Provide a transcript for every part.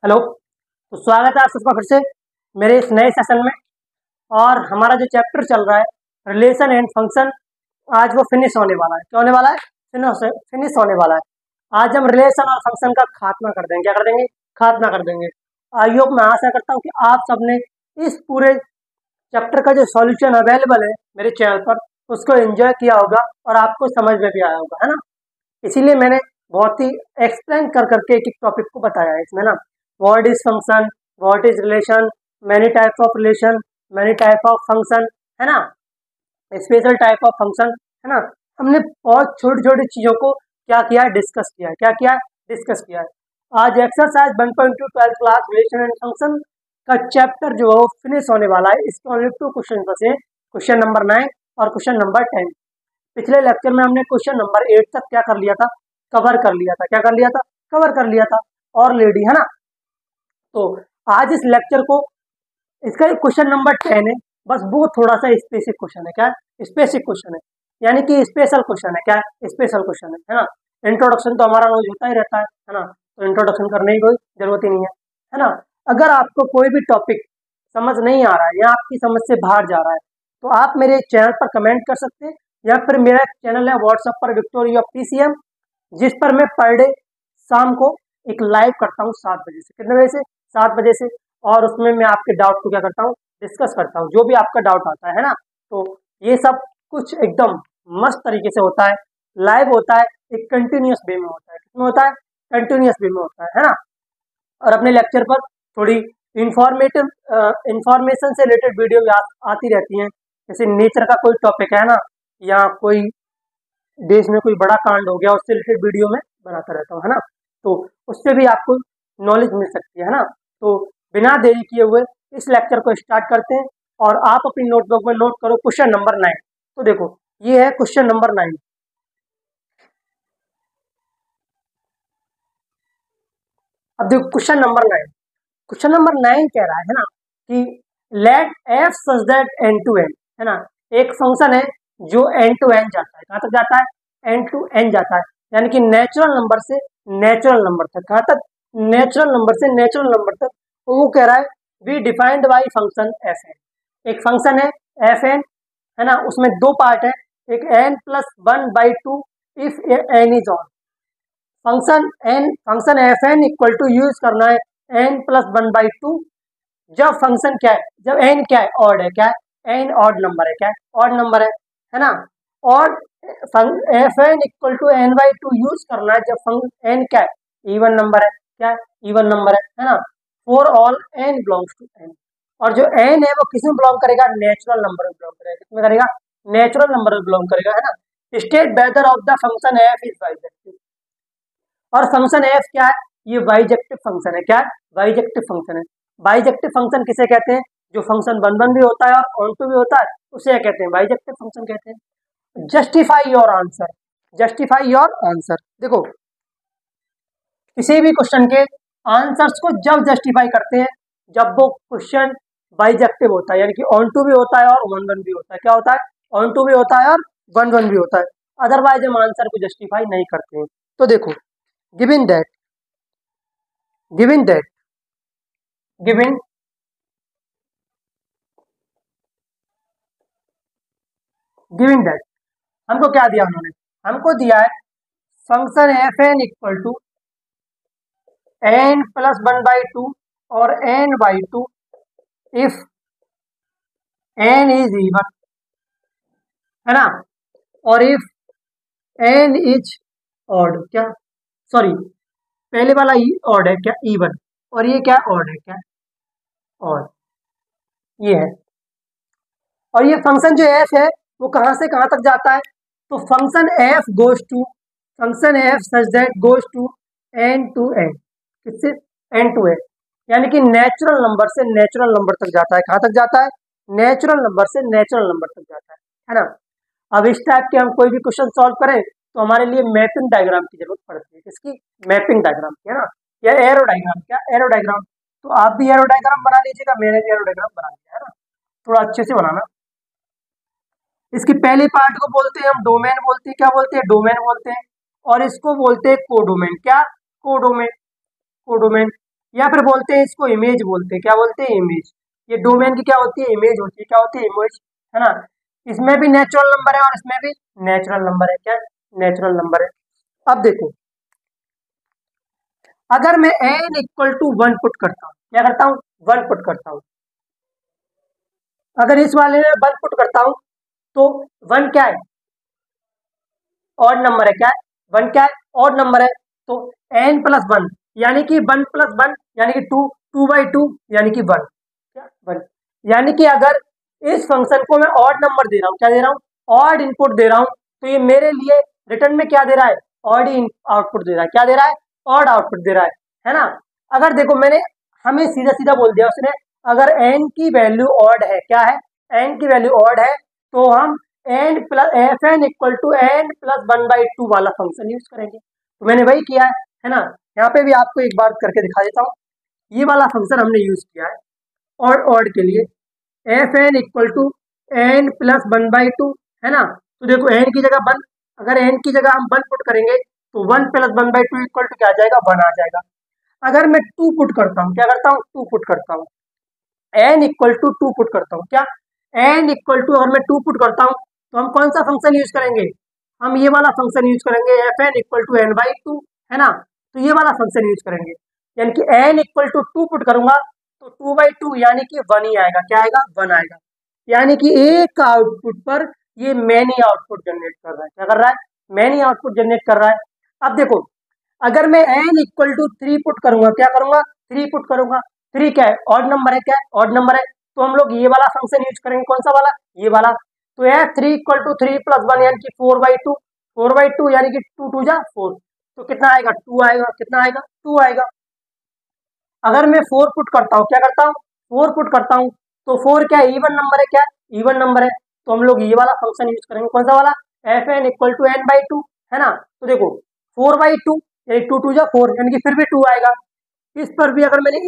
Hello. तो स्वागत है आप सबका फिर से मेरे इस नए सेशन में। और हमारा जो चैप्टर चल रहा है रिलेशन एंड फंक्शन, आज वो फिनिश होने वाला है। क्या होने वाला है? फिनिश होने वाला है। आज हम रिलेशन और फंक्शन का खात्मा कर देंगे। क्या कर देंगे? खात्मा कर देंगे। आई होप, मैं आशा करता हूँ कि आप सबने इस पूरे चैप्टर का जो सॉल्यूशन अवेलेबल है मेरे चैनल पर, उसको एंजॉय किया होगा और आपको समझ में भी आया होगा, है ना। इसीलिए मैंने बहुत ही एक्सप्लेन कर करके एक एक टॉपिक को बताया है इसमें ना। What is function, what is relation, many type of relation, many type of function, है ना, स्पेशल टाइप ऑफ फंक्शन, है ना। हमने बहुत छोटी छोटी चीज़ों को क्या किया है, डिस्कस किया है। क्या किया है? डिस्कस किया है। आज exercise 1.2 12th class relation and function का चैप्टर जो है फिनिश होने वाला है। इसके ओनली 2 क्वेश्चन बचे, क्वेश्चन नंबर 9 और क्वेश्चन नंबर 10। पिछले लेक्चर में हमने क्वेश्चन नंबर 8 तक क्या कर लिया था? कवर कर लिया था। क्या कर लिया था? कवर कर लिया था और लेडी, है ना। तो आज इस लेक्चर को, इसका क्वेश्चन नंबर 10 है, बस वो थोड़ा सा स्पेसिफिक क्वेश्चन है। क्या है? स्पेसिफिक क्वेश्चन है, यानी कि स्पेशल क्वेश्चन है। क्या है? स्पेशल क्वेश्चन है ना। इंट्रोडक्शन तो हमारा रोज होता ही रहता है ना। तो इंट्रोडक्शन करने की कोई जरूरत ही नहीं है ना। अगर आपको कोई भी टॉपिक समझ नहीं आ रहा है या आपकी समझ से बाहर जा रहा है, तो आप मेरे चैनल पर कमेंट कर सकते हैं, या फिर मेरा चैनल है व्हाट्सएप पर विक्टोरिया पीसीएम, जिस पर मैं पर डे शाम को एक लाइव करता हूँ 7 बजे से। कितने बजे से? 7 बजे से। और उसमें मैं आपके डाउट को क्या करता हूँ, डिस्कस करता हूँ, जो भी आपका डाउट आता है ना। तो ये सब कुछ एकदम मस्त तरीके से होता है, लाइव होता है, एक कंटिन्यूस वे में होता है। किसमें होता है? कंटिन्यूस वे में होता है ना। और अपने लेक्चर पर थोड़ी इंफॉर्मेटिव इंफॉर्मेशन से रिलेटेड वीडियो आती रहती हैं। जैसे नेचर का कोई टॉपिक है ना, या कोई देश में कोई बड़ा कांड हो गया, उससे रिलेटेड वीडियो में बनाता रहता हूँ, है ना। तो उससे भी आपको नॉलेज मिल सकती है ना। तो बिना देरी किए हुए इस लेक्चर को स्टार्ट करते हैं। और आप अपनी नोटबुक में नोट करो क्वेश्चन नंबर 9। तो देखो, ये है क्वेश्चन नंबर 9। अब देखो क्वेश्चन नंबर 9। क्वेश्चन नंबर 9 कह रहा है ना कि let f such that N to N, है ना। एक फंक्शन है जो एन टू एन जाता है। कहाँ तक जाता है? एन टू एन जाता है, यानी कि नेचुरल नंबर से नेचुरल नंबर तक। कहाँ तक? नेचुरल नंबर से नेचुरल नंबर तक। तो वो कह रहा है we defined by function F n. एक फंक्शन है एफ एन, है ना। उसमें दो पार्ट है, एक n plus one by two if N is on. Function F N equal to use करना है n plus one by two, जब फंक्शन क्या है, जब एन क्या है, ऑड है। क्या है? एन ऑड नंबर है। क्या है? ऑड नंबर है ना। Odd f N equal to n by two use करना है जब फंक्शन एन क्या है, इवन नंबर है। क्या है? इवन नंबर है ना। For all n belongs to N. और जो एन है वो किस में बिलोंग करेगा? नेचुरल नंबर में बिलोंग करेगा। किसमें करेगा? नेचुरल नंबर में बिलोंग करेगा, है ना। State whether of the function F is bijective. और फंक्शन एफ क्या है? ये बाइजेक्टिव फंक्शन है। क्या है? बाइजेक्टिव फंक्शन है। बाइजेक्टिव फंक्शन किसे कहते हैं? जो फंक्शन वन वन भी होता है और ऑन टू भी होता है, उसे क्या कहते हैं? बाइजेक्टिव फंक्शन कहते हैं। Justify your answer. Justify your answer. देखो, किसी भी क्वेश्चन के आंसर्स को जब जस्टिफाई करते हैं जब वो क्वेश्चन बाइजेक्टिव होता है, यानी कि ऑन टू भी होता है और वन वन भी होता है। क्या होता है? ऑन टू भी होता है और वन वन भी होता है। अदरवाइज हम आंसर को जस्टिफाई नहीं करते हैं। तो देखो, given that given that given given that हमको क्या दिया उन्होंने? हमको दिया है function F N equal to N plus one by two और N by two if N is even, है ना। और इफ एन इज ऑड। क्या? सॉरी, पहले वाला ऑड है क्या? इवन। और ये क्या? ऑड है। क्या? ऑड। ये है। और ये फंक्शन जो एफ है वो कहाँ से कहाँ तक जाता है? तो function f goes to, function f such that goes to N. किससे? एन टू एन, यानी कि नेचुरल नंबर से नेचुरल नंबर तक जाता है। कहाँ तक जाता है? नेचुरल नंबर से नेचुरल नंबर तक जाता है ना। अब इस टाइप के हम कोई भी क्वेश्चन सॉल्व करें तो हमारे लिए मैपिंग डायग्राम की जरूरत पड़ती है। किसकी? मैपिंग डायग्राम की, है ना। या एरो डायग्राम। क्या? Arrow diagram. तो आप भी एरो डायग्राम बना लीजिएगा, मैंने भी एरो डायग्राम बना लिया, है ना। थोड़ा अच्छे से बनाना। इसकी पहली पार्ट को बोलते हैं हम डोमेन बोलते हैं। क्या बोलते हैं? डोमेन बोलते हैं। और इसको बोलते हैं कोडोमेन। क्या? कोडोमेन। कोडोमेन। या फिर बोलते हैं इसको इमेज बोलते हैं, क्या बोलते हैं, इमेज। ये डोमेन की क्या होती है, इमेज होती है, क्या होती है, इमेज, है ना। इसमें भी नेचुरल नंबर है और इसमें भी नेचुरल नंबर है, क्या, नेचुरल नंबर है। अब देखो, अगर मैं n इक्वल टू 1 पुट करता हूँ, क्या करता हूँ, 1 पुट करता हूँ, अगर इस वाले में 1 पुट करता हूँ तो 1 क्या है, ऑड नंबर है, क्या है, 1 क्या है, ऑड नंबर है। तो n प्लस 1 यानी कि 1 प्लस 1 यानी कि 2, 2/2 यानी कि 1, क्या, 1। यानी कि अगर इस फंक्शन को मैं ऑड नंबर दे रहा हूँ, क्या दे रहा हूँ, ऑड इनपुट दे रहा हूँ, तो ये मेरे लिए रिटर्न में क्या दे रहा है, ऑड आउटपुट दे रहा है, क्या दे रहा है, ऑड आउटपुट दे रहा है ना। अगर देखो मैंने हमें सीधा सीधा बोल दिया उसने, अगर n की वैल्यू ऑड है, क्या है, n की वैल्यू ऑड है, तो हम n plus f N equal to N plus 1/2 वाला फंक्शन यूज करेंगे। तो मैंने वही किया है ना। यहाँ पे भी आपको एक बार करके दिखा देता हूँ, ये वाला फंक्शन हमने यूज किया है और ऑड के लिए, f N equal to N plus 1/2, है ना। तो देखो एन की जगह 1, अगर एन की जगह हम 1 पुट करेंगे तो 1 प्लस 1/2 इक्वल टू क्या आ जाएगा, 1 आ जाएगा। अगर मैं 2 पुट करता हूँ, क्या करता हूँ, 2 पुट करता हूँ, एन इक्वल टू 2 पुट करता हूँ, क्या, एन इक्वल टू, अगर मैं 2 पुट करता हूँ तो हम कौन सा फंक्शन यूज करेंगे, हम ये वाला फंक्शन यूज करेंगे, f N equal to n/2, है ना। तो ये वाला फंक्शन यूज करेंगे, यानी कि एन इक्वल टू 2 पुट करूंगा तो 2/2 यानी कि 1 ही आएगा, क्या आएगा, 1 आएगा। यानी कि एक आउटपुट पर ये मैनी आउटपुट जनरेट कर रहा है, क्या कर रहा है, मैनी आउटपुट जनरेट कर रहा है। अब देखो, अगर मैं n इक्वल टू 3 पुट करूंगा, क्या करूंगा, 3 पुट करूंगा, 3 क्या है, ऑड नंबर है, क्या है, ऑड नंबर है। तो हम लोग ये वाला फंक्शन यूज करेंगे, कौन सा वाला, ये वाला। तो यह 3 इक्वल टू 3 प्लस 1 यानी कि 4/2, 4/2 यानी कि 2 2 जा 4, तो कितना आएगा, 2 आएगा, कितना आएगा, 2 आएगा। अगर मैं 4 पुट करता हूँ, क्या करता हूँ, 4 पुट करता हूँ, तो 4 क्या है, इवन नंबर है, क्या, इवन नंबर है। तो हम लोग ये वाला फंक्शन यूज करेंगे, कौन सा वाला, F N equal to n/2, है ना। तो देखो 4/2 यानी 2 2 जा 4 यानी कि फिर भी 2 आएगा। इस पर भी अगर मैंने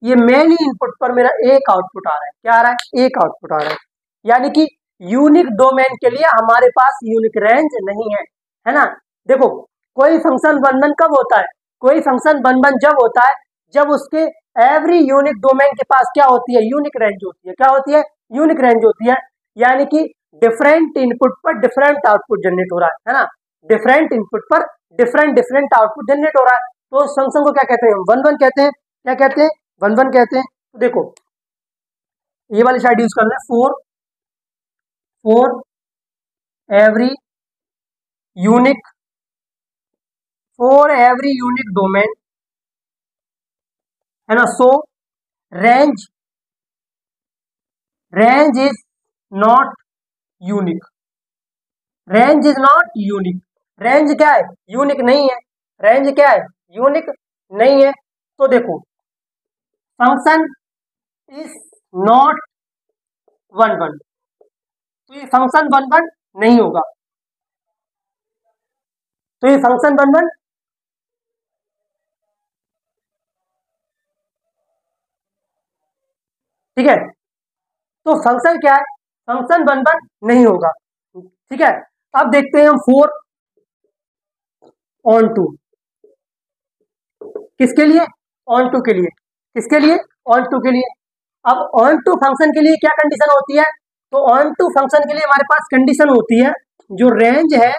ये मेन इनपुट पर मेरा एक आउटपुट आ रहा है, क्या आ रहा है, एक आउटपुट आ रहा है। यानी कि यूनिक डोमेन के लिए हमारे पास यूनिक रेंज नहीं है ना। देखो कोई फंक्शन बंधन कब होता है, कोई फंक्शन बंधन जब होता है जब उसके एवरी यूनिक डोमेन के पास क्या होती है, यूनिक रेंज होती है, क्या होती है, यूनिक रेंज होती है। यानी कि डिफरेंट इनपुट पर डिफरेंट आउटपुट जनरेट हो रहा है ना, डिफरेंट इनपुट पर डिफरेंट डिफरेंट आउटपुट जनरेट हो रहा है। तो उस फंक्शन को क्या कहते हैं, वन वन कहते हैं, क्या कहते हैं, वन वन कहते हैं। तो देखो ये वाली साइड यूज करना है, for every unique, for every unique domain, है ना। सो range, range is not unique, range is not unique. Range क्या है, यूनिक नहीं है, रेंज क्या है, यूनिक नहीं है। तो देखो function is not one one, तो ये फंक्शन वन वन नहीं होगा, तो ये फंक्शन वन वन, ठीक है। तो फंक्शन क्या है, फंक्शन वन वन नहीं होगा, ठीक है। अब देखते हैं हम 4 on 2, किसके लिए, ऑन टू के लिए, किसके लिए, ऑन टू के लिए। अब ऑन टू फंक्शन के लिए क्या कंडीशन होती है, तो ऑन टू फंक्शन के लिए हमारे पास कंडीशन होती है, जो रेंज है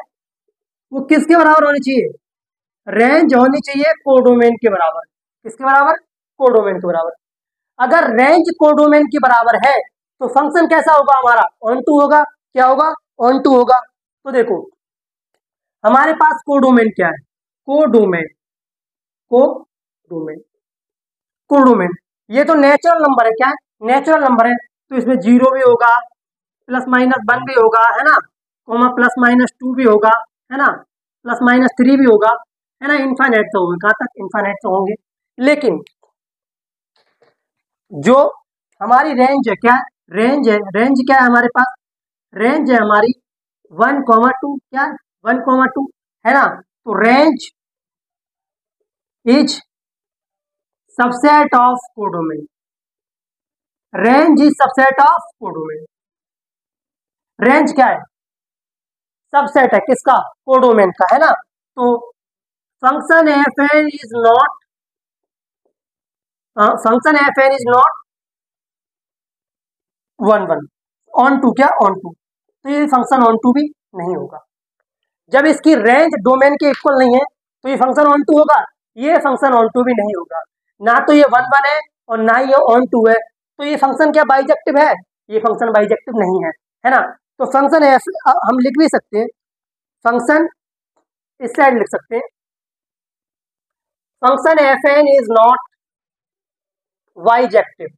वो किसके बराबर होनी चाहिए, रेंज होनी चाहिए कोडोमेन के बराबर, किसके बराबर, कोडोमेन के बराबर। अगर रेंज कोडोमेन के बराबर है तो फंक्शन कैसा होगा हमारा, ऑन टू होगा, क्या होगा, ऑन टू होगा। तो देखो हमारे पास कोडोमेन क्या है, कोडोमेन, कोडोमेन, कोडोमेन, ये तो नेचुरल नंबर है, क्या है, नेचुरल नंबर है। तो इसमें 0 भी होगा, +-1 भी होगा, है ना, कोमा +-2 भी होगा, है ना, +-3 भी होगा, है ना, इनफाइनाइट तो होंगे, कहाँ तक, इनफाइनाइट तो होंगे। लेकिन जो हमारी रेंज है, क्या रेंज है, रेंज क्या है हमारे पास, रेंज है हमारी 1,2, क्या 1,2, है ना। तो range is subset of codomain, range is subset of codomain, range क्या है, सबसेट है किसका, कोडोमेन का, है ना। तो function F n is not function F n is not 1 1 onto, क्या ऑन टू, तो ये फंक्शन ऑन टू भी नहीं होगा। जब इसकी रेंज डोमेन के इक्वल नहीं है तो ये फंक्शन ऑन टू होगा, ये फंक्शन ऑन टू भी नहीं होगा। ना तो ये 1 1 है और ना ही ये ऑन टू है, तो ये फंक्शन क्या बाइजेक्टिव है? ये फंक्शन बाइजेक्टिव नहीं है ना। तो फंक्शन एफ हम लिख भी सकते हैं, फंक्शन इस साइड लिख सकते हैं, function F n is not bijective,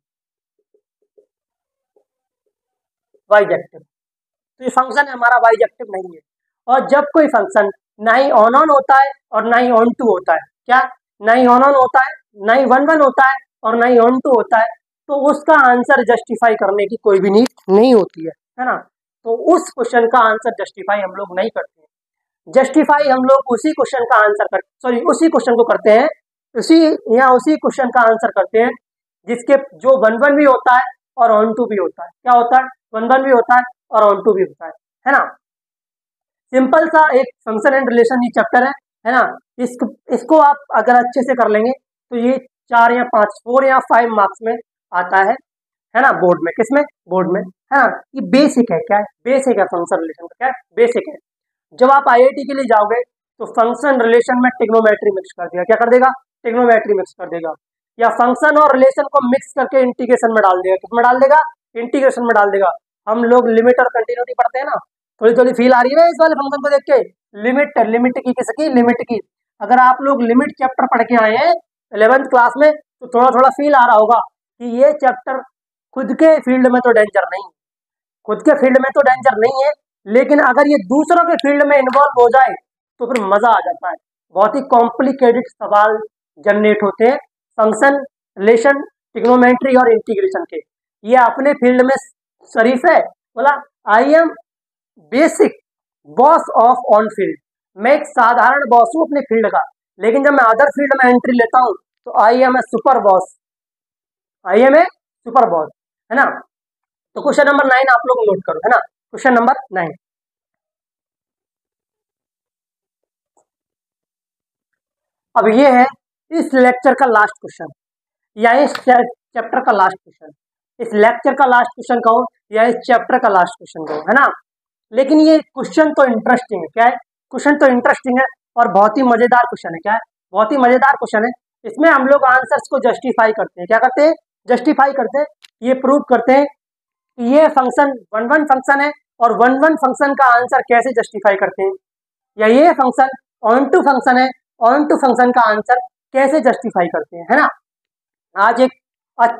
bijective, तो ये फंक्शन हमारा बाइजेक्टिव नहीं है। और जब कोई फंक्शन ना ही ऑन ऑन होता है और ना ही ऑन टू होता है, क्या ना ही ऑन ऑन होता है, ना ही 1 1 होता है और ना ही ऑन टू होता है, तो उसका आंसर जस्टिफाई करने की कोई भी नीड नहीं होती है ना। तो उस क्वेश्चन का आंसर जस्टिफाई हम लोग नहीं करते हैं। जस्टिफाई हम लोग उसी क्वेश्चन का आंसर उसी क्वेश्चन को करते हैं, उसी क्वेश्चन का आंसर करते हैं जिसके जो 1 1 भी होता है और ऑन टू भी होता है। क्या होता है? 1 1 भी होता है और ऑन टू भी होता है ना। सिंपल सा एक फंक्शन एंड रिलेशन ये चैप्टर है ना। इसको आप अगर अच्छे से कर लेंगे तो ये 4 या 5 4 या 5 मार्क्स में आता है ना, बोर्ड में। किसमें? बोर्ड में, है ना। ये बेसिक है, क्या है? बेसिक है फंक्शन रिलेशन का, क्या है? बेसिक है। जब आप आईआईटी के लिए जाओगे तो फंक्शन रिलेशन में ट्रिग्नोमेट्री मिक्स कर देगा, क्या कर देगा? ट्रिग्नोमेट्री मिक्स कर देगा, या फंक्शन और रिलेशन को मिक्स करके इंटीग्रेशन में डाल देगा। किसमें डाल देगा? इंटीग्रेशन में डाल देगा। हम लोग लिमिट और कंटिन्यूटी पढ़ते हैं ना, थोड़ी थोड़ी फील आ रही है इस वाले फंक्शन को देख के। लिमिट की, किसकी? लिमिट की। अगर आप लोग लिमिट चैप्टर पढ़ के आए हैं 11th क्लास में तो थोड़ा थोड़ा फील आ रहा होगा कि ये चैप्टर खुद के फील्ड में तो डेंजर नहीं, खुद के फील्ड में तो डेंजर नहीं है, लेकिन अगर ये दूसरों के फील्ड में इन्वॉल्व हो जाए तो फिर मजा आ जाता है। बहुत ही कॉम्प्लिकेटेड सवाल जनरेट होते हैं फंक्शन, रिलेशन, ट्रिग्नोमेट्री और इंटीग्रेशन के। ये अपने फील्ड में शरीफ है, बोला I am basic boss of on field. मैं एक साधारण बॉस हूं अपने फील्ड का, लेकिन जब मैं अदर फील्ड में एंट्री लेता हूं तो I am a super boss, I am a super boss, है ना। तो क्वेश्चन नंबर 9 आप लोग नोट करो, है ना। क्वेश्चन नंबर 9, अब ये है इस लेक्चर का लास्ट क्वेश्चन या इस चैप्टर का लास्ट क्वेश्चन। इस लेक्चर का लास्ट क्वेश्चन कहो या इस चैप्टर का लास्ट क्वेश्चन कहो, है ना। लेकिन ये क्वेश्चन तो इंटरेस्टिंग है, क्या है? क्वेश्चन तो इंटरेस्टिंग है और बहुत ही मजेदार क्वेश्चन है, क्या है? बहुत ही मजेदार क्वेश्चन है। इसमें हम लोग आंसर्स को जस्टिफाई करते हैं, क्या करते हैं? जस्टिफाई करते हैं, ये प्रूव करते हैं कि ये फंक्शन 1 1 फंक्शन है और 1 1 फंक्शन का आंसर कैसे जस्टिफाई करते हैं, या ये फंक्शन ऑन टू फंक्शन है, ऑन टू फंक्शन का आंसर कैसे जस्टिफाई करते हैं, है ना। आज एक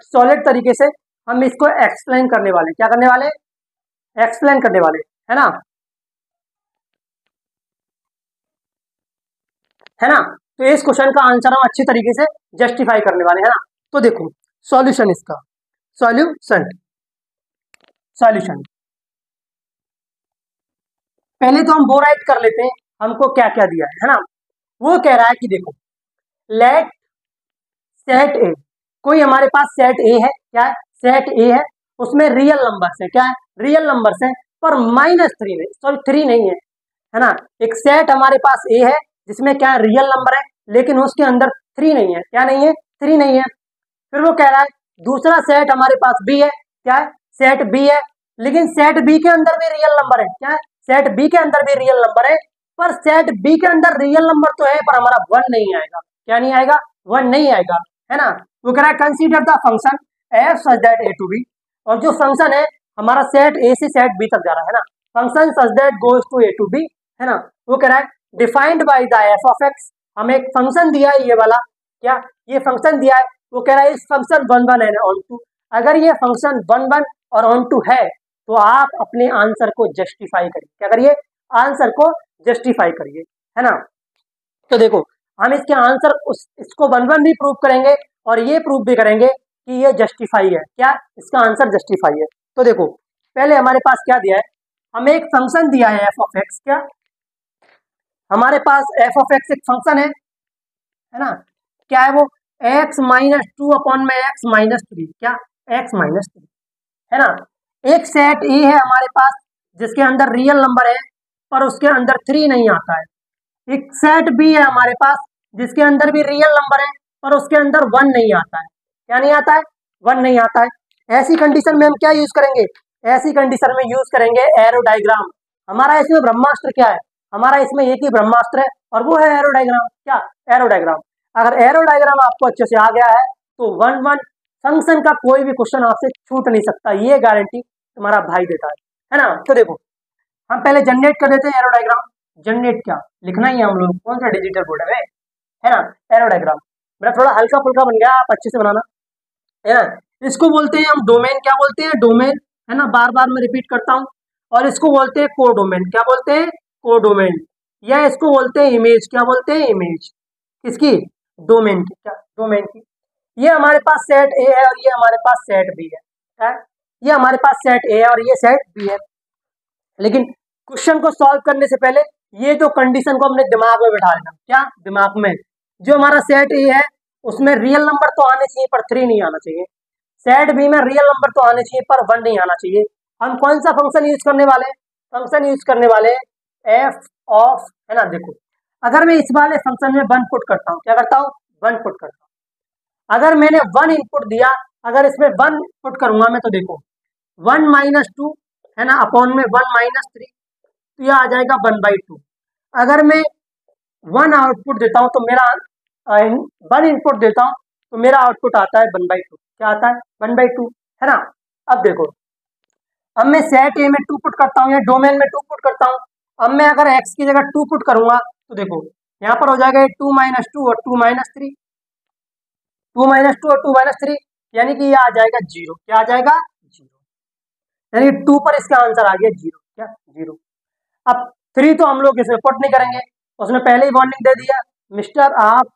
सॉलिड तरीके से हम इसको एक्सप्लेन करने वाले, क्या करने वाले? एक्सप्लेन करने वाले, है ना, है ना। तो इस क्वेश्चन का आंसर हम अच्छी तरीके से जस्टिफाई करने वाले, है ना। तो देखो सॉल्यूशन, इसका सॉल्यूशन, सॉल्यूशन पहले तो हम वो राइट कर लेते हैं हमको क्या क्या दिया है ना। वो कह रहा है कि देखो लेट सेट ए, कोई हमारे पास सेट ए है, क्या है? सेट ए है, उसमें रियल नंबर्स है, क्या है? रियल नंबर्स है, पर -3 नहीं, सॉरी 3 नहीं है ना। एक सेट हमारे पास ए है जिसमें क्या रियल नंबर है, लेकिन उसके अंदर 3 नहीं है, क्या नहीं है? 3 नहीं है। फिर वो कह रहा है दूसरा सेट हमारे पास बी है, क्या है? सेट बी है, लेकिन सेट बी के अंदर भी रियल नंबर है, क्या है? सेट बी के अंदर भी रियल नंबर है, पर सेट बी के अंदर रियल नंबर तो है पर हमारा 1 नहीं आएगा, क्या नहीं आएगा? 1 नहीं आएगा, है ना। वो कह रहा है consider the function f such that A to B, और जो फंक्शन है हमारा सेट ए से सेट बी तक जा रहा है ना, function such that goes to A to B, है ना। वो कह रहा है defined by the f of x, हमें एक फंक्शन दिया है ये वाला, क्या ये फंक्शन दिया है। वो कह रहा है इस फंक्शन 1 1 है ऑन टू, अगर ये फंक्शन 1 1 और ऑन टू है तो आप अपने आंसर को जस्टिफाई करिए, क्या करिए? आंसर को जस्टिफाई करिए, है ना। तो देखो हम इसके आंसर इसको 1 1 भी प्रूव करेंगे और ये प्रूव भी करेंगे कि ये जस्टिफाई है, क्या इसका आंसर जस्टिफाई है। तो देखो पहले हमारे पास क्या दिया है, हमें एक फंक्शन दिया है एफ ऑफ एक्स, क्या हमारे पास एफ ऑफ एक्स एक फंक्शन है ना। क्या है वो? x -2 अपॉन में x -3, क्या x -3, है ना। एक सेट ए है हमारे पास जिसके अंदर रियल नंबर है पर उसके अंदर 3 नहीं आता है। एक सेट बी है हमारे पास जिसके अंदर भी रियल नंबर है पर उसके अंदर 1 नहीं आता है। क्या नहीं आता है, 1 नहीं आता है। ऐसी कंडीशन में हम क्या यूज करेंगे, ऐसी कंडीशन में यूज करेंगे एरो डायग्राम। हमारा इसमें ब्रह्मास्त्र क्या है, हमारा इसमें एक ही ब्रह्मास्त्र है और वो है एरो डायग्राम। क्या, एरो डायग्राम। अगर एरो डायग्राम आपको अच्छे से आ गया है तो 1-1 फंक्शन का कोई भी क्वेश्चन आपसे छूट नहीं सकता, ये गारंटी तुम्हारा भाई देता है ना। तो देखो हम पहले जनरेट कर देते हैं एरो डायग्राम। जनरेट क्या लिखना ही है हम लोग, कौन सा डिजिटल बोर्ड है ना। एरो डायग्राम मेरा थोड़ा हल्का फुल्का बन गया, आप अच्छे से बनाना है ना। इसको बोलते हैं हम डोमेन, क्या बोलते हैं, डोमेन, है ना। बार बार मैं रिपीट करता हूँ। और इसको बोलते हैं कोडोमेन, क्या बोलते हैं, कोडोमेन। या इसको बोलते हैं इमेज, क्या बोलते हैं, इमेज। किसकी, डोमेन की। क्या, डोमेन की। ये हमारे पास सेट ए है और ये हमारे पास सेट बी है। क्या है? ये हमारे पास सेट ए है और ये सेट बी है। लेकिन क्वेश्चन को सॉल्व करने से पहले ये जो कंडीशन को अपने दिमाग में बैठा लेना। क्या, दिमाग में। जो हमारा सेट ए है उसमें रियल नंबर तो आने चाहिए पर 3 नहीं आना चाहिए। सेट बी में रियल नंबर तो आने चाहिए पर 1 नहीं आना चाहिए। हम कौन सा फंक्शन यूज करने वाले हैं, फंक्शन यूज करने वाले हैं एफ ऑफ, है ना। देखो अगर मैं इस वाले फंक्शन में 1 पुट करता हूँ, क्या करता हूँ, 1 पुट करता हूँ। अगर मैंने 1 इनपुट दिया, अगर इसमें 1 पुट करूंगा मैं, तो देखो 1 - 2 है ना, अपॉन में 1 - 3, तो यह आ जाएगा 1/2। अगर मैं 1 आउटपुट देता हूँ तो मेरा 1 इनपुट देता हूँ तो मेरा आउटपुट आता है 1/2। क्या आता है, 1/2, है ना। अब देखो, अब मैं सेट ए में 2 पुट करता हूँ या डोमेन में 2 पुट करता हूँ। अब मैं अगर x की जगह 2 पुट करूंगा तो देखो यहाँ पर हो जाएगा 2 - 2 और 2 - 3, 2 - 2 और 2 - 3, यानी कि ये आ जाएगा 0। क्या आ जाएगा, 0। यानी 2 पर इसका आंसर आ गया 0। क्या, 0। अब 3 तो हम लोग इसमें पुट नहीं करेंगे, उसने पहले ही वार्निंग दे दिया, मिस्टर आप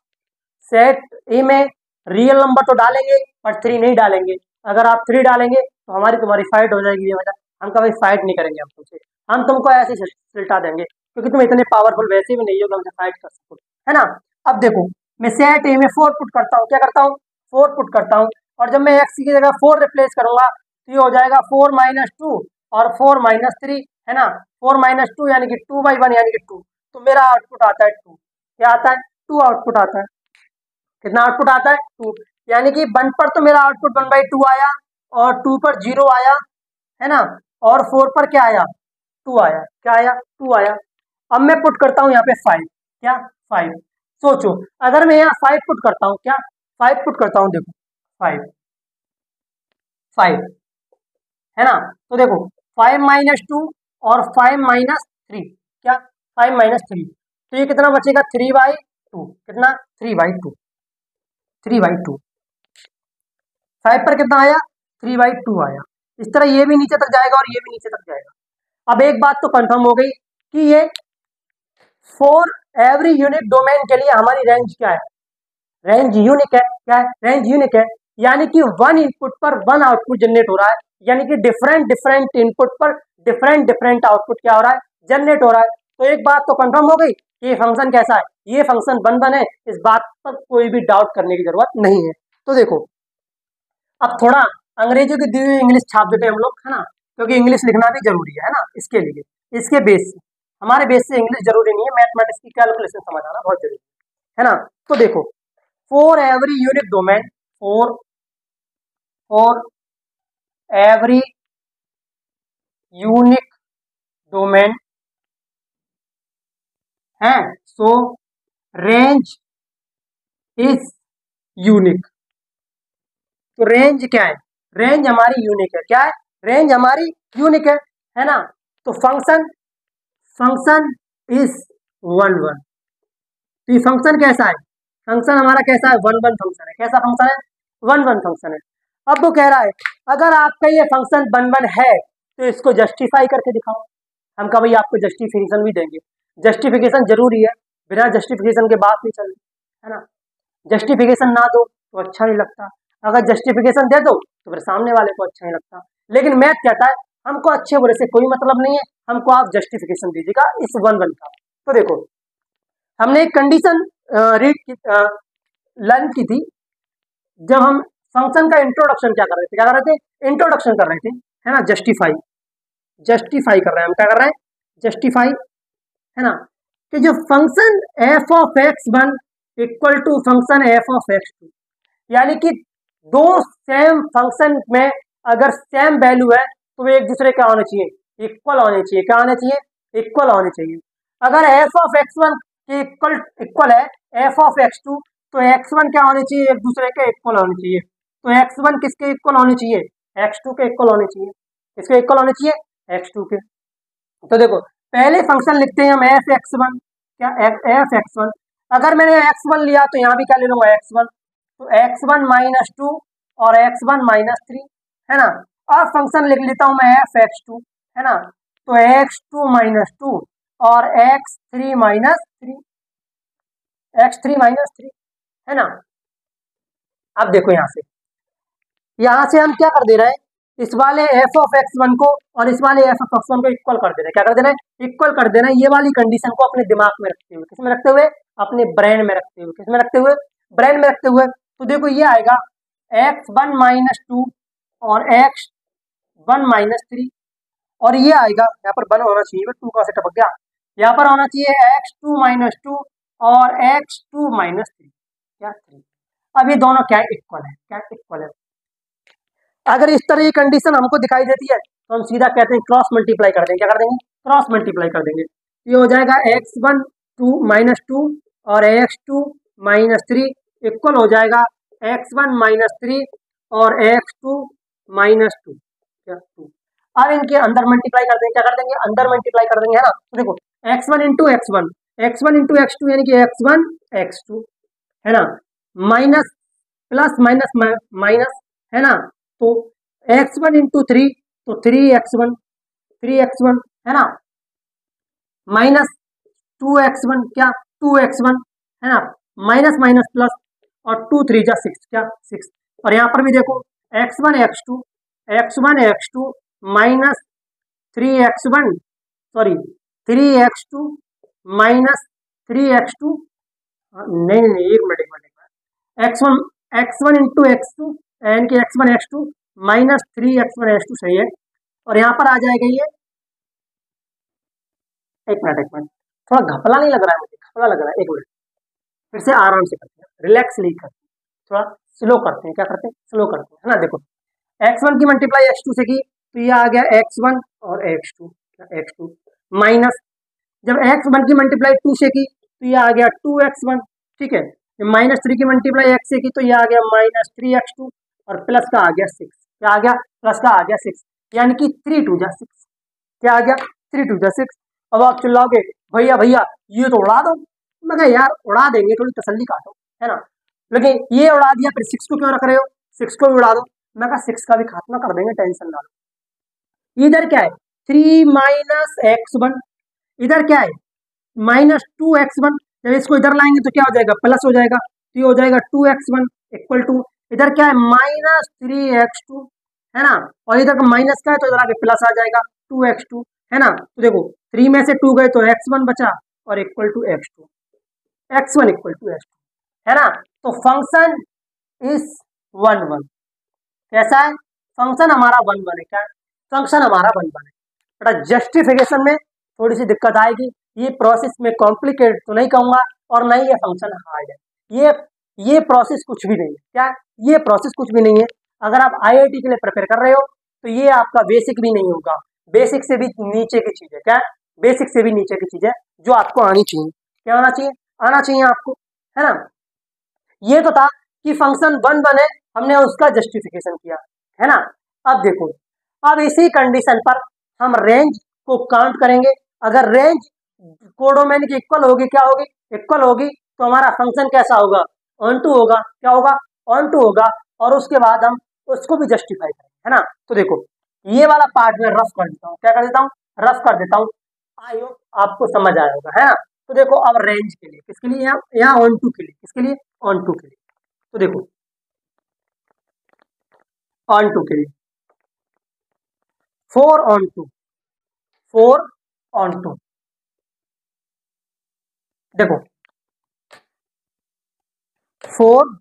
सेट ए में रियल नंबर तो डालेंगे पर 3 नहीं डालेंगे। अगर आप 3 डालेंगे तो हमारी तुम्हारी फाइट हो जाएगी। मतलब हम कभी फाइट नहीं करेंगे हम तुमसे, हम तुमको ऐसे सिलटा देंगे क्योंकि तुम इतने पावरफुल वैसे भी नहीं हो कि हमसे फाइट कर सको, है ना। अब देखो मैं सेट ए में 4 पुट करता हूँ, क्या करता हूँ, 4 पुट करता हूँ। और जब मैं एक्स की जगह 4 रिप्लेस करूंगा तो ये हो जाएगा 4 - 2 और 4 - 3, है ना। 4 - 2 यानी कि 2/1 यानी कि 2, तो मेरा आउटपुट आता है 2। क्या आता है, 2 आउटपुट आता है। कितना आउटपुट आता है, 2। यानी कि 1 पर तो मेरा आउटपुट 1/2 आया और 2 पर 0 आया, है ना। और 4 पर क्या आया, 2 आया। क्या आया, 2 आया। अब मैं पुट करता हूँ यहाँ पे 5। क्या, 5। सोचो अगर मैं यहाँ 5 पुट करता हूँ, क्या 5 पुट करता हूँ, देखो 5 5, है ना। तो देखो 5 - 2 और 5 - 3, क्या 5 - 3, तो ये कितना बचेगा, 3/2। कितना, 3/2, 3/2। 5 पर कितना आया, 3/2 आया। इस तरह ये भी नीचे तक जाएगा और ये भी नीचे तक जाएगा। अब एक बात तो कंफर्म हो गई कि ये फॉर एवरी यूनिक डोमेन के लिए हमारी रेंज क्या है, रेंज यूनिक है। क्या है, रेंज यूनिक है। यानी कि 1 इनपुट पर 1 आउटपुट जनरेट हो रहा है, यानी कि डिफरेंट डिफरेंट इनपुट पर डिफरेंट डिफरेंट आउटपुट क्या हो रहा है, जनरेट हो रहा है। तो एक बात तो कंफर्म हो गई कि ये फंक्शन कैसा है, ये फंक्शन 1-1 है, इस बात पर कोई भी डाउट करने की जरूरत नहीं है। तो देखो अब थोड़ा अंग्रेजों की दी हुई इंग्लिश छाप देते हैं हम लोग, है ना, क्योंकि इंग्लिश लिखना भी जरूरी है ना। इसके लिए, इसके बेस से, हमारे बेस से इंग्लिश जरूरी नहीं है, मैथमेटिक्स की कैलकुलेशन समझ आना बहुत जरूरी है ना। तो देखो for every unique domain, for every unique domain है, सो रेंज इज यूनिक। तो रेंज क्या है, रेंज हमारी यूनिक है। क्या है, रेंज हमारी यूनिक है ना। तो फंक्शन फंक्शन इज 1-1। तो ये फंक्शन कैसा है, फंक्शन हमारा कैसा है, 1-1 फंक्शन है। कैसा फंक्शन है, 1-1 फंक्शन है। अब वो कह रहा है अगर आपका ये फंक्शन 1-1 है तो इसको जस्टिफाई करके दिखाओ। हम कभी आपको जस्टिफिकेशन भी देंगे, जस्टिफिकेशन जरूरी है, बिना जस्टिफिकेशन के बात नहीं चल रही, है ना। जस्टिफिकेशन ना दो तो अच्छा नहीं लगता, अगर जस्टिफिकेशन दे दो तो फिर सामने वाले को अच्छा नहीं लगता। लेकिन मैथ कहता है हमको अच्छे बुरे से कोई मतलब नहीं है, हमको आप जस्टिफिकेशन दीजिएगा इस 1-1 का। तो देखो हमने एक कंडीशन रीड की, लर्न की थी जब हम फंक्शन का इंट्रोडक्शन क्या कर रहे थे, क्या कर रहे थे, इंट्रोडक्शन कर रहे थे, है ना। जस्टिफाई, जस्टिफाई कर रहे हैं हम, क्या कर रहे हैं, जस्टिफाई, है ना। कि जो function f of x1 equal to function f of x2, यानी कि दो सेम फंक्शन में अगर सेम वैल्यू है तो वे एक दूसरे क्या होने चाहिए, इक्वल होने चाहिए। क्या होने चाहिए, इक्वल होने चाहिए। अगर एफ ऑफ एक्स वन के इक्वल है एफ ऑफ एक्स टू, तो एक्स वन क्या होने चाहिए, एक दूसरे के इक्वल होने चाहिए। तो एक्स वन किसके इक्वल होने चाहिए, एक्स टू के इक्वल होने चाहिए। किसके इक्वल होने चाहिए, एक्स टू के। तो देखो पहले फंक्शन लिखते हैं हम एफ एक्स वन, क्या एफ एक्स वन। अगर मैंने एक्स वन लिया तो यहाँ भी क्या ले लूंगा, एक्स वन। तो एक्स वन माइनस टू और एक्स वन माइनस थ्री, है ना। अब फंक्शन लिख लेता हूँ मैं एफ एक्स टू, है ना। तो एक्स टू माइनस टू और x three minus three, x three minus three, है ना। अब देखो यहाँ से हम क्या कर दे रहे हैं, इस वाले एफ ऑफ एक्स वन को और इस वाले एफ ऑफ एक्स वन को इक्वल कर दे रहे हैं। क्या कर देना है, इक्वल कर देना है। ये वाली कंडीशन को अपने दिमाग में रखते हुए, किसमें रखते हुए, अपने ब्रेन में रखते हुए। किसमें रखते हुए, ब्रेन में रखते हुए। तो देखो ये आएगा एक्स वन माइनस टू और एक्स वन माइनस थ्री, और ये आएगा यहाँ पर वन होना चाहिए, टू का से टपक गया, यहाँ पर होना चाहिए एक्स टू माइनस टू और एक्स टू माइनस थ्री, क्या थ्री। अब ये दोनों क्या इक्वल है, क्या इक्वल है। अगर इस तरह की कंडीशन हमको दिखाई देती है तो हम सीधा कहते हैं क्रॉस मल्टीप्लाई कर देंगे। क्या कर देंगे, क्रॉस मल्टीप्लाई कर देंगे। ये हो जाएगा X one two minus two और X two minus three equal हो जाएगा एक्स वन माइनस थ्री और एक्स टू माइनस टू, क्या टू। अब इनके अंदर मल्टीप्लाई कर देंगे। क्या कर देंगे, अंदर मल्टीप्लाई कर देंगे, है ना। तो देखो x one into x one, x one into x two यानी कि एक्स वन एक्स टू, है ना, माइनस प्लस माइनस माइनस, है ना। तो एक्स वन इंटू थ्री तो थ्री एक्स वन, है ना, माइनस टू एक्स वन, क्या टू एक्स वन, है ना, माइनस माइनस प्लस और टू थ्री जा सिक्स, क्या सिक्स। और यहाँ पर भी देखो x one x two minus three x one, sorry three x two minus three x two, नहीं नहीं एक minute x one into x two यानी कि x two minus three x to सही है। और यहाँ पर आ जाएगा ये, एक मिनट थोड़ा घपला नहीं लग रहा है मुझे, घपला लग रहा है, एक मिनट फिर से आराम से करते हैं, रिलैक्स नहीं करते, थोड़ा स्लो करते हैं। क्या करते हैं, स्लो करते हैं, है ना। देखो एक्स वन की मल्टीप्लाई एक्स टू से की तो ये आ गया एक्स वन और एक्स टू माइनस, जब एक्स वन की मल्टीप्लाई टू से की तो ये आ गया टू एक्स वन, ठीक है। माइनस थ्री की मल्टीप्लाई एक्स से की तो ये आ गया माइनस थ्री एक्स टू और प्लस का आ गया सिक्स, क्या आ गया, प्लस का आ गया सिक्स, यानी कि थ्री टू जा सिक्स, क्या आ गया, थ्री टू जा सिक्स। अब आप चिल्लाओगे भैया भैया ये तो उड़ा दो, मैं कहा यार उड़ा देंगे, थोड़ी तसल्ली काटो, है ना। लेकिन ये उड़ा दिया, फिर सिक्स को क्यों रख रहे हो, सिक्स को भी उड़ा दो। मैं कहा सिक्स का भी खात्मा कर देंगे, टेंशन ना लो। इधर क्या है, थ्री माइनस एक्स वन, इधर क्या है माइनस टू एक्स वन, जब इसको इधर लाएंगे तो क्या हो जाएगा, प्लस हो जाएगा, तो ये हो जाएगा two x one equal to, इधर क्या है माइनस थ्री एक्स टू, है ना, और इधर माइनस का है तो इधर आगे प्लस आ जाएगा टू एक्स टू, है ना। तो देखो थ्री में से टू गए तो एक्स वन बचा और equal to x two, x one equal to x two, है ना। तो फंक्शन इज वन वन, कैसा है, फंक्शन हमारा वन वन है, क्या फंक्शन हमारा वन वन है। बट जस्टिफिकेशन में थोड़ी सी दिक्कत आएगी, ये प्रोसेस में कॉम्प्लिकेटेड तो नहीं कहूंगा और नहीं ये फंक्शन हार्ड है, ये प्रोसेस कुछ भी नहीं है, क्या ये प्रोसेस कुछ भी नहीं है। अगर आप आईआईटी के लिए प्रिपेयर कर रहे हो तो ये आपका बेसिक भी नहीं होगा, बेसिक से भी नीचे की चीज है, क्या बेसिक से भी नीचे की चीज है जो आपको आनी चाहिए। क्या आना चाहिए, आना चाहिए आपको, है ना। ये तो था कि फंक्शन वन वन है, हमने उसका जस्टिफिकेशन किया, है ना। अब देखो, अब इसी कंडीशन पर हम रेंज को काउंट करेंगे। अगर रेंज कोडोमेन की इक्वल होगी, क्या होगी, इक्वल होगी, तो हमारा फंक्शन कैसा होगा, ऑन टू होगा, क्या होगा, ऑन टू होगा। और उसके बाद हम उसको भी जस्टिफाई करेंगे, है ना। तो देखो ये वाला पार्ट में रफ कर देता हूँ, क्या कर देता हूँ, रफ कर देता हूँ, आई होप आपको समझ आया होगा, है ना। तो देखो अब रेंज के लिए, किसके लिए, यहाँ ऑन टू के लिए, किसके लिए, ऑन टू के लिए। तो देखो ऑन टू के लिए, four on two, four on two, देखो four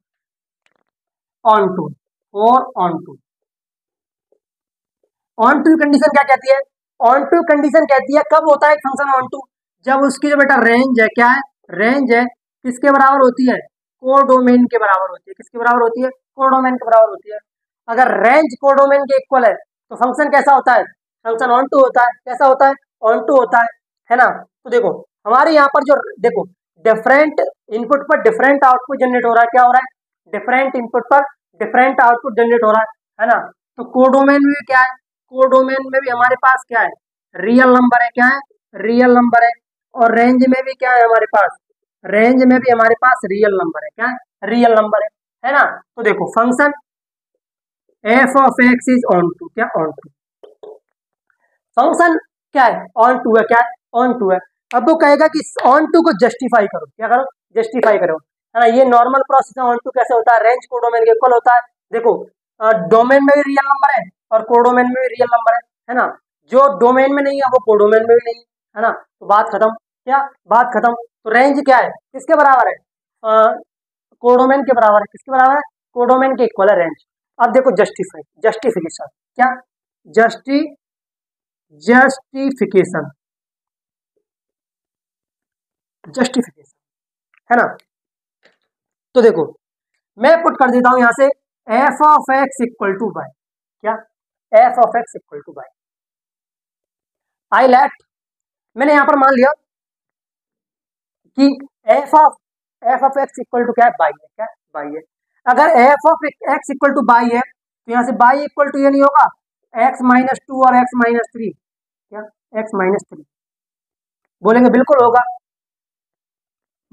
on two, four on two, on two condition क्या कहती है, ऑन टू कंडीशन कहती है कब होता है फंक्शन ऑन टू, जब उसकी जो बेटा रेंज है, क्या है, रेंज है किसके बराबर होती है, कोडोमेन के बराबर होती है। किसके बराबर होती है? कोडोमेन के बराबर होती है। अगर रेंज कोडोमेन के इक्वल है तो फंक्शन कैसा होता है? फंक्शन ऑन टू होता है। कैसा होता है? ऑन टू होता है ना। तो देखो हमारे यहाँ पर जो देखो डिफरेंट इनपुट पर डिफरेंट आउटपुट जनरेट हो रहा है। क्या हो रहा है? डिफरेंट इनपुट पर डिफरेंट आउटपुट जनरेट हो रहा है ना। तो कोडोमेन में क्या है? कोडोमेन में भी हमारे पास क्या है? रियल नंबर है। क्या है? रियल नंबर है। और रेंज में भी क्या है हमारे पास? रेंज में भी हमारे पास रियल नंबर है। क्या है? रियल नंबर है ना। तो देखो function f of x is onto. क्या ऑन टू? फंक्शन क्या है? ऑन टू है। क्या है? ऑन टू है। अब वो कहेगा कि ऑन टू को जस्टिफाई करो। क्या करो? जस्टिफाई करो, है ना। ये नॉर्मल प्रोसेस है। ऑन टू कैसे होता है? रेंज कोडोमेन के इक्वल होता है। देखो डोमेन में भी रियल नंबर है और कोडोमेन में भी रियल नंबर है ना। जो डोमेन में नहीं है वो कोडोमेन में भी नहीं है ना। तो बात खत्म। क्या? बात खत्म। तो रेंज क्या है? किसके बराबर है? कोडोमेन के बराबर है। किसके बराबर है? कोडोमेन के इक्वल है रेंज। अब देखो जस्टिफिकेशन। क्या? जस्टिफिकेशन जस्टिफिकेशन, है ना। तो देखो मैं पुट कर देता हूं यहां से F of X equal to Y. क्या? F of X equal to Y I let, मैंने यहां पर मान लिया कि F of X equal to क्या है? बाई है। क्या? बाई है। अगर F of X equal to Y है तो यहां से बाई इक्वल टू ये नहीं होगा एक्स माइनस टू और एक्स माइनस थ्री। क्या? X minus three. बोलेंगे बिल्कुल होगा।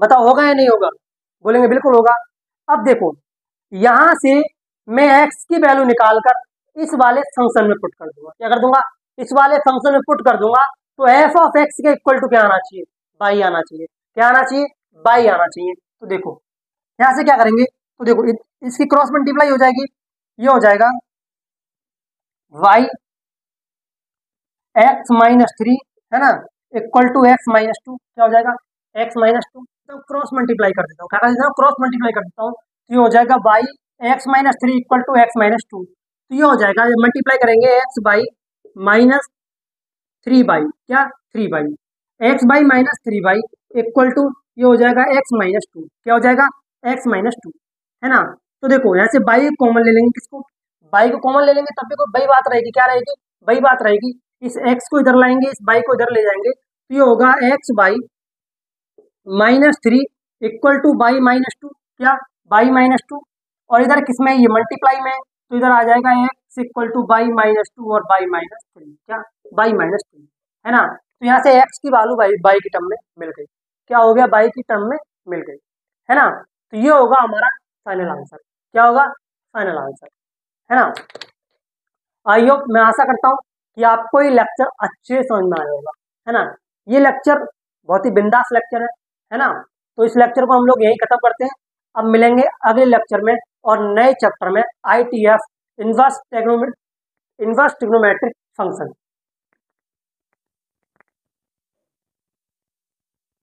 बताओ होगा या नहीं होगा? बोलेंगे बिल्कुल होगा। अब देखो यहां से मैं x की वैल्यू निकालकर इस वाले फंक्शन में पुट कर दूंगा। क्या कर दूंगा? इस वाले फंक्शन में पुट कर दूंगा। तो एफ ऑफ एक्स के इक्वल टू क्या आना चाहिए? बाई आना चाहिए। क्या आना चाहिए? बाई आना चाहिए। तो देखो यहां से क्या करेंगे? तो देखो इसकी क्रॉस मल्टीप्लाई हो जाएगी। ये हो जाएगा वाई एक्स माइनस थ्री, है ना, equal to x minus two. क्या हो जाएगा? X minus two. तो क्रॉस मल्टीप्लाई कर देता हूँ। क्या कर देता हूँ? क्रॉस मल्टीप्लाई कर देता हूँ। तो ये हो जाएगा Y X minus three equal to x minus two. तो ये हो जाएगा, मल्टीप्लाई करेंगे X Y minus three Y क्या? Three Y X Y minus three Y equal to ये हो जाएगा एक्स माइनस टू। क्या हो जाएगा? एक्स माइनस टू, है ना। तो देखो यहाँ से बाई कॉमन ले लेंगे। किसको? बाई को कॉमन ले लेंगे तब भी कोई वही बात रहेगी। क्या रहेगी? वही बात रहेगी। इस एक्स को इधर लाएंगे, इस बाई को इधर ले जाएंगे तो ये होगा X Y minus three equal to Y minus two. क्या? Y minus two. और इधर किसमें? ये मल्टीप्लाई में, तो इधर आ जाएगा x equal to Y minus two और बाई माइनस थ्री। क्या? बाई माइनस थ्री, है ना। तो यहाँ से एक्स की वैल्यू बाई की टर्म में मिल गई। क्या हो गया? बाई की टर्म में मिल गई, है ना। तो ये होगा हमारा फाइनल आंसर। क्या होगा? फाइनल आंसर, है ना। आई होप, मैं आशा करता हूँ कि आपको ये लेक्चर अच्छे समझ में आया होगा, है ना। ये लेक्चर बहुत ही बिंदास लेक्चर है ना। तो इस लेक्चर को हम लोग यही खत्म करते हैं। अब मिलेंगे अगले लेक्चर में और नए चैप्टर में ITF इनवर्स ट्रिग्नोमेट्रिक फंक्शन।